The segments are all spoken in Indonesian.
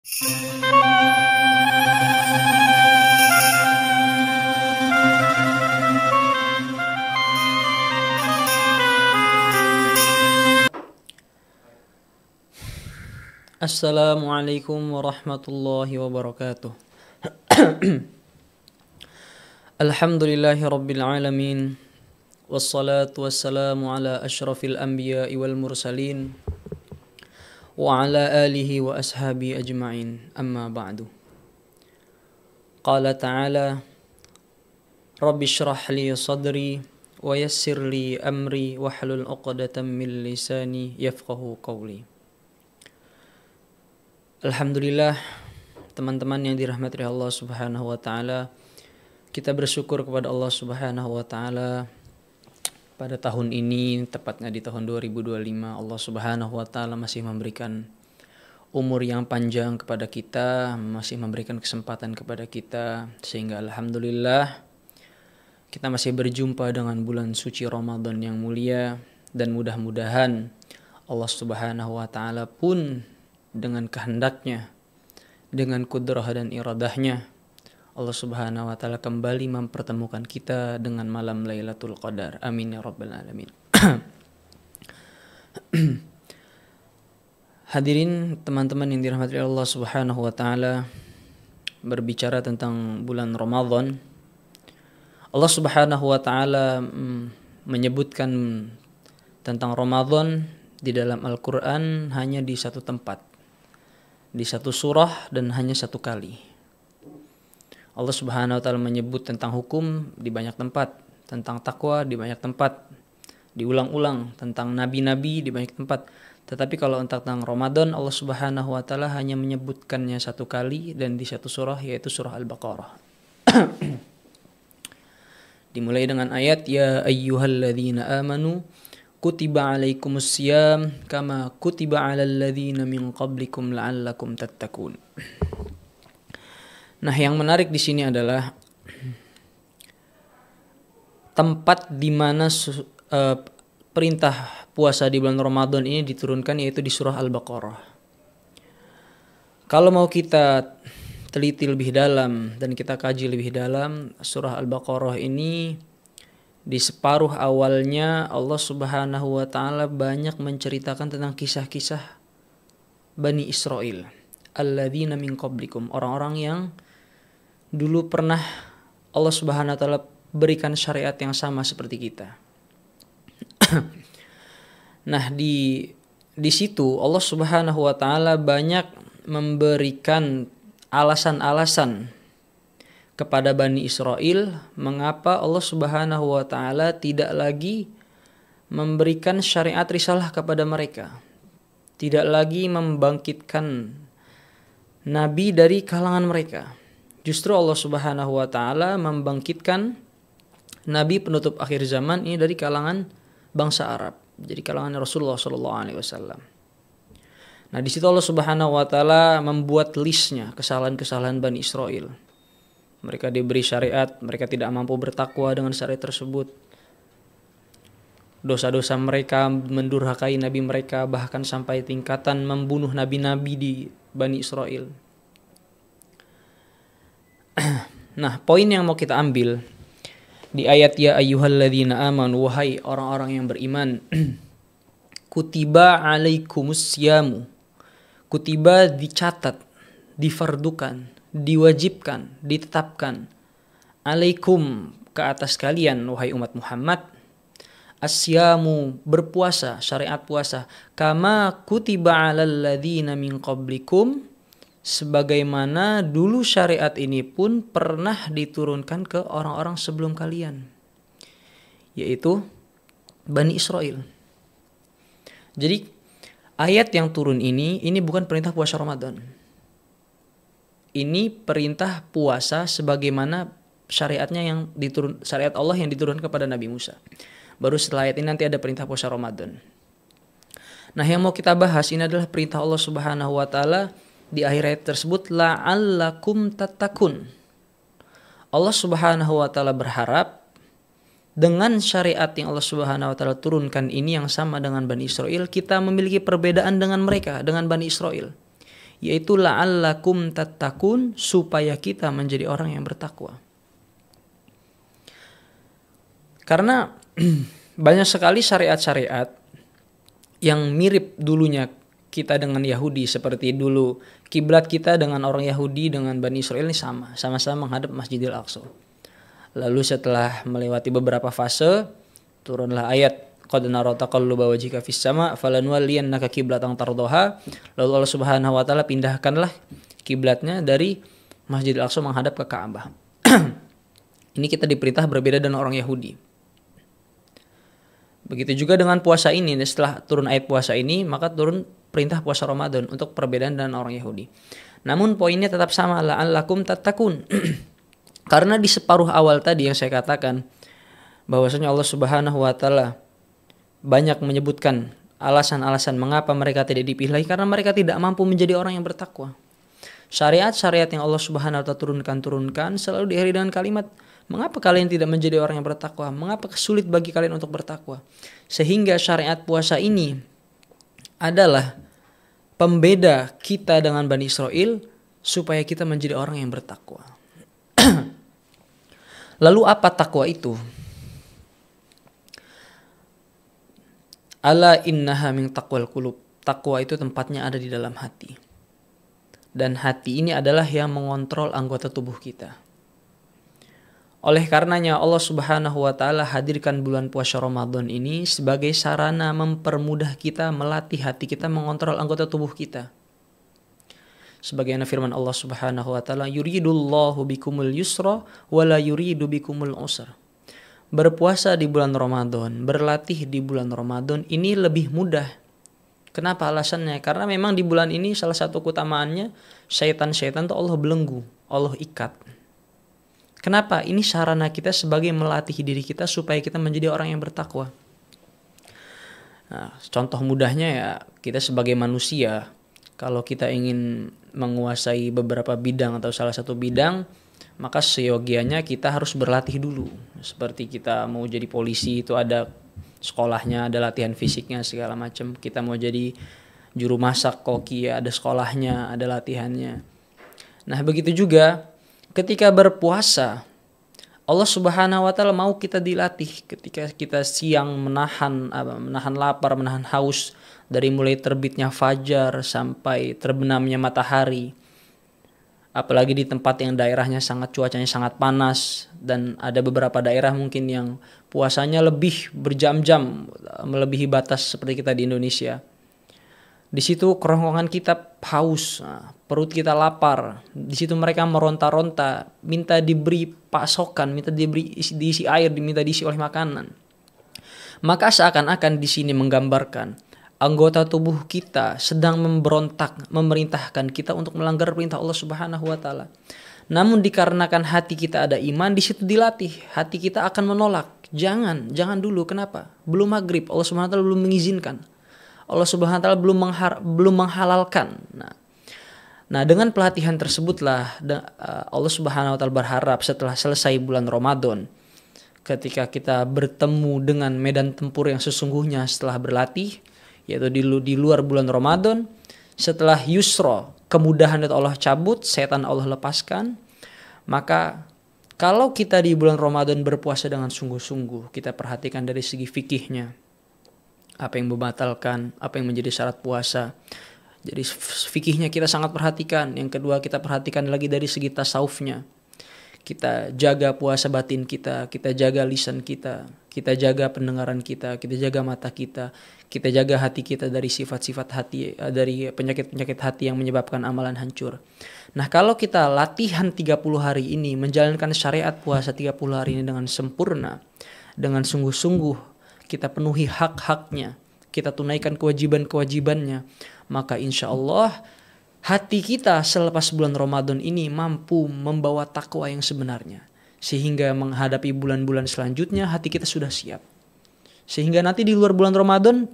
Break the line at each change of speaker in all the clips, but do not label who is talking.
Assalamualaikum warahmatullahi wabarakatuh. Alhamdulillahi rabbil alamin. Wassalatu wassalamu ala ashrafil anbiya'i wal mursalin wa ala alihi wa ashabi ajma'in. Amma ba'du. Qala ta'ala: Rabbi shrah li sadri wa yassir li amri wahlul 'uqdatam min lisani yafqahu qawli. Alhamdulillah, teman-teman yang dirahmati Allah Subhanahu wa taala, kita bersyukur kepada Allah Subhanahu wa taala pada tahun ini, tepatnya di tahun 2025, Allah Subhanahu wa taala masih memberikan umur yang panjang kepada kita, masih memberikan kesempatan kepada kita, sehingga alhamdulillah kita masih berjumpa dengan bulan suci Ramadan yang mulia, dan mudah-mudahan Allah Subhanahu wa taala pun dengan kehendaknya, dengan kudrah dan iradahnya, Allah Subhanahu wa taala kembali mempertemukan kita dengan malam Lailatul Qadar. Amin ya rabbal alamin. Hadirin teman-teman yang dirahmati Allah Subhanahu wa taala, berbicara tentang bulan Ramadan, Allah Subhanahu wa taala menyebutkan tentang Ramadan di dalam Al-Qur'an hanya di satu tempat, di satu surah, dan hanya satu kali. Allah Subhanahu wa taala menyebut tentang hukum di banyak tempat, tentang takwa di banyak tempat, diulang-ulang tentang nabi-nabi di banyak tempat. Tetapi kalau tentang Ramadan, Allah Subhanahu wa taala hanya menyebutkannya satu kali dan di satu surah, yaitu surah Al-Baqarah. Dimulai dengan ayat ya ayyuhalladzina amanu kutiba alaikumus siyam kama kutiba alal ladzina min qablikum la'allakum tattaqun. Nah, yang menarik di sini adalah tempat di mana perintah puasa di bulan Ramadan ini diturunkan, yaitu di surah Al-Baqarah. Kalau mau kita teliti lebih dalam dan kita kaji lebih dalam, surah Al-Baqarah ini di separuh awalnya Allah Subhanahu wa taala banyak menceritakan tentang kisah-kisah Bani Israel, alladzina min qablikum, orang-orang yang dulu pernah Allah Subhanahu wa taala berikan syariat yang sama seperti kita. Nah, di situ Allah Subhanahu wa taala banyak memberikan alasan-alasan kepada Bani Israel mengapa Allah Subhanahu wa taala tidak lagi memberikan syariat risalah kepada mereka, tidak lagi membangkitkan nabi dari kalangan mereka. Justru Allah Subhanahu wa taala membangkitkan nabi penutup akhir zaman ini dari kalangan bangsa Arab, jadi kalangan Rasulullah sallallahu alaihi wasallam. Nah, di situ Allah Subhanahu wa taala membuat listnya kesalahan-kesalahan Bani Israel. Mereka diberi syariat, mereka tidak mampu bertakwa dengan syariat tersebut. Dosa-dosa mereka mendurhakai nabi mereka, bahkan sampai tingkatan membunuh nabi-nabi di Bani Israel. Nah, poin yang mau kita ambil di ayat ya ayyuhalladzina amanu, wahai orang-orang yang beriman, kutiba alaikumus syamu. Kutiba dicatat, difardukan, diwajibkan, ditetapkan, alaikum ke atas kalian wahai umat Muhammad, asyamu berpuasa, syariat puasa, kama kutiba alal ladzina min qablikum, sebagaimana dulu syariat ini pun pernah diturunkan ke orang-orang sebelum kalian, yaitu Bani Israel. Jadi ayat yang turun ini bukan perintah puasa Ramadan. Ini perintah puasa sebagaimana syariatnya yang syariat Allah yang diturunkan kepada Nabi Musa. Baru setelah ayat ini nanti ada perintah puasa Ramadan. Nah, yang mau kita bahas ini adalah perintah Allah Subhanahu wa taala di akhir ayat tersebut, la'allakum tattaqun. Allah Subhanahu wa taala berharap dengan syariat yang Allah Subhanahu wa taala turunkan ini yang sama dengan Bani Israel, kita memiliki perbedaan dengan mereka, dengan Bani Israel, yaitu la'allakum tattaqun, supaya kita menjadi orang yang bertakwa. Karena banyak sekali syariat-syariat yang mirip dulunya kita dengan Yahudi, seperti dulu kiblat kita dengan orang Yahudi dengan Bani Israel ini sama-sama menghadap Masjidil Aqsa. Lalu setelah melewati beberapa fase, turunlah ayat qad nara taqalluba wajhika fis sama' falanwalliyannaka qiblatan tardaha. Lalu Allah Subhanahu wa taala pindahkanlah kiblatnya dari Masjidil Aqsa menghadap ke Ka'bah. Ini kita diperintah berbeda dengan orang Yahudi. Begitu juga dengan puasa ini, setelah turun ayat puasa ini, maka turun perintah puasa Ramadan untuk perbedaan dengan orang Yahudi. Namun poinnya tetap sama, la'allakum tattaqun. Karena di separuh awal tadi yang saya katakan, bahwasanya Allah Subhanahu wa taala banyak menyebutkan alasan-alasan mengapa mereka tidak dipilih, karena mereka tidak mampu menjadi orang yang bertakwa. Syariat-syariat yang Allah Subhanahu wa taala turunkan selalu diakhiri dengan kalimat, mengapa kalian tidak menjadi orang yang bertakwa? Mengapa sulit bagi kalian untuk bertakwa? Sehingga syariat puasa ini adalah pembeda kita dengan Bani Israel supaya kita menjadi orang yang bertakwa. Lalu apa takwa itu? Ala innaha min taqwal qulub. Takwa itu tempatnya ada di dalam hati. Dan hati ini adalah yang mengontrol anggota tubuh kita. Oleh karenanya Allah Subhanahu wa taala hadirkan bulan puasa Ramadan ini sebagai sarana mempermudah kita melatih hati kita mengontrol anggota tubuh kita. Sebagaimana firman Allah Subhanahu wa taala, yuridullahu bikumul yusra wa la yuridu bikumul usra. Berpuasa di bulan Ramadan, berlatih di bulan Ramadan ini lebih mudah. Kenapa alasannya? Karena memang di bulan ini salah satu keutamaannya syaitan-syaitan itu Allah belenggu, Allah ikat. Kenapa? Ini sarana kita sebagai melatih diri kita supaya kita menjadi orang yang bertakwa. Nah, contoh mudahnya ya, kita sebagai manusia, kalau kita ingin menguasai beberapa bidang atau salah satu bidang, maka seyogianya kita harus berlatih dulu. Seperti kita mau jadi polisi itu ada sekolahnya, ada latihan fisiknya segala macam. Kita mau jadi juru masak, koki, ada sekolahnya, ada latihannya. Nah, begitu juga ketika berpuasa, Allah Subhanahu wa taala mau kita dilatih ketika kita siang menahan lapar, menahan haus dari mulai terbitnya fajar sampai terbenamnya matahari. Apalagi di tempat yang daerahnya cuacanya sangat panas, dan ada beberapa daerah mungkin yang puasanya lebih berjam-jam, melebihi batas seperti kita di Indonesia. Di situ kerongkongan kita haus, perut kita lapar. Di situ mereka meronta-ronta, minta diberi pasokan, minta diisi air, minta diisi oleh makanan. Maka seakan-akan di sini menggambarkan anggota tubuh kita sedang memberontak, memerintahkan kita untuk melanggar perintah Allah Subhanahu wa taala. Namun dikarenakan hati kita ada iman, di situ dilatih. Hati kita akan menolak. Jangan dulu. Kenapa? Belum maghrib, Allah Subhanahu wa taala belum mengizinkan. Allah Subhanahu wa taala belum menghalalkan. Nah, dengan pelatihan tersebutlah Allah Subhanahu wa taala berharap setelah selesai bulan Ramadan, ketika kita bertemu dengan medan tempur yang sesungguhnya setelah berlatih, yaitu di luar bulan Ramadan, setelah yusra, kemudahan itu Allah cabut, setan Allah lepaskan, maka kalau kita di bulan Ramadan berpuasa dengan sungguh-sungguh, kita perhatikan dari segi fikihnya, apa yang membatalkan, apa yang menjadi syarat puasa. Jadi fikihnya kita sangat perhatikan. Yang kedua, kita perhatikan lagi dari segi tasawufnya. Kita jaga puasa batin kita jaga lisan kita jaga pendengaran kita jaga mata kita jaga hati kita dari sifat-sifat hati, dari penyakit-penyakit hati yang menyebabkan amalan hancur. Nah, kalau kita latihan 30 hari ini, menjalankan syariat puasa 30 hari ini dengan sempurna, dengan sungguh-sungguh, kita penuhi hak-haknya, kita tunaikan kewajiban-kewajibannya, maka insya Allah hati kita selepas bulan Ramadan ini mampu membawa takwa yang sebenarnya. Sehingga menghadapi bulan-bulan selanjutnya hati kita sudah siap. Sehingga nanti di luar bulan Ramadan,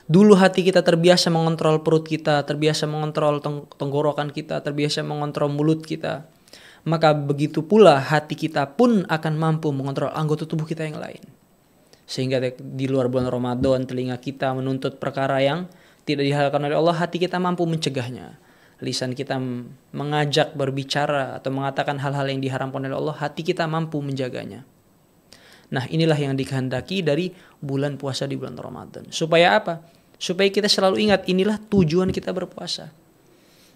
dulu hati kita terbiasa mengontrol perut kita, terbiasa mengontrol tenggorokan kita, terbiasa mengontrol mulut kita. Maka begitu pula hati kita pun akan mampu mengontrol anggota tubuh kita yang lain. Sehingga di luar bulan Ramadan telinga kita menuntut perkara yang tidak dihalalkan oleh Allah, hati kita mampu mencegahnya. Lisan kita mengajak, berbicara, atau mengatakan hal-hal yang diharamkan oleh Allah, hati kita mampu menjaganya. Nah, inilah yang dikehendaki dari bulan puasa di bulan Ramadan. Supaya apa? Supaya kita selalu ingat, inilah tujuan kita berpuasa.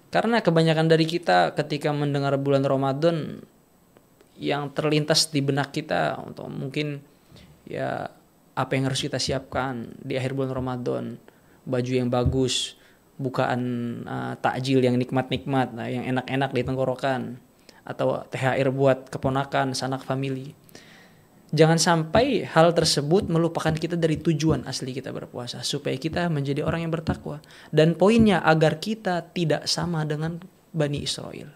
Karena kebanyakan dari kita ketika mendengar bulan Ramadan, yang terlintas di benak kita untuk mungkin ya apa yang harus kita siapkan di akhir bulan Ramadan, baju yang bagus, bukaan takjil yang nikmat-nikmat, yang enak-enak di tenggorokan, atau THR buat keponakan, sanak famili. Jangan sampai hal tersebut melupakan kita dari tujuan asli kita berpuasa, supaya kita menjadi orang yang bertakwa. Dan poinnya agar kita tidak sama dengan Bani Israel.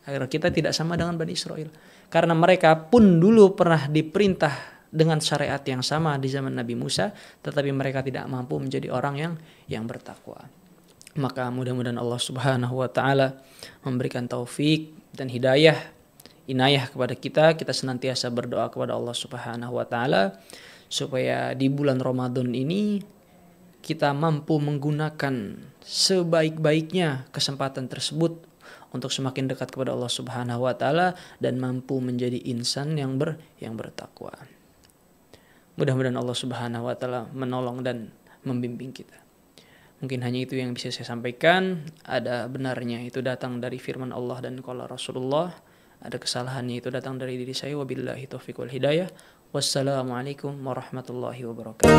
Agar kita tidak sama dengan Bani Israel. Karena mereka pun dulu pernah diperintah dengan syariat yang sama di zaman Nabi Musa, tetapi mereka tidak mampu menjadi orang yang bertakwa. Maka mudah-mudahan Allah Subhanahu wa taala memberikan taufik dan hidayah, inayah kepada kita senantiasa berdoa kepada Allah Subhanahu wa taala supaya di bulan Ramadan ini kita mampu menggunakan sebaik-baiknya kesempatan tersebut untuk semakin dekat kepada Allah Subhanahu wa taala dan mampu menjadi insan yang bertakwa. Mudah-mudahan Allah Subhanahu wa taala menolong dan membimbing kita. Mungkin hanya itu yang bisa saya sampaikan. Ada benarnya itu datang dari firman Allah dan qala Rasulullah. Ada kesalahannya itu datang dari diri saya. Wabillahi taufiq wal hidayah. Wassalamualaikum warahmatullahi wabarakatuh.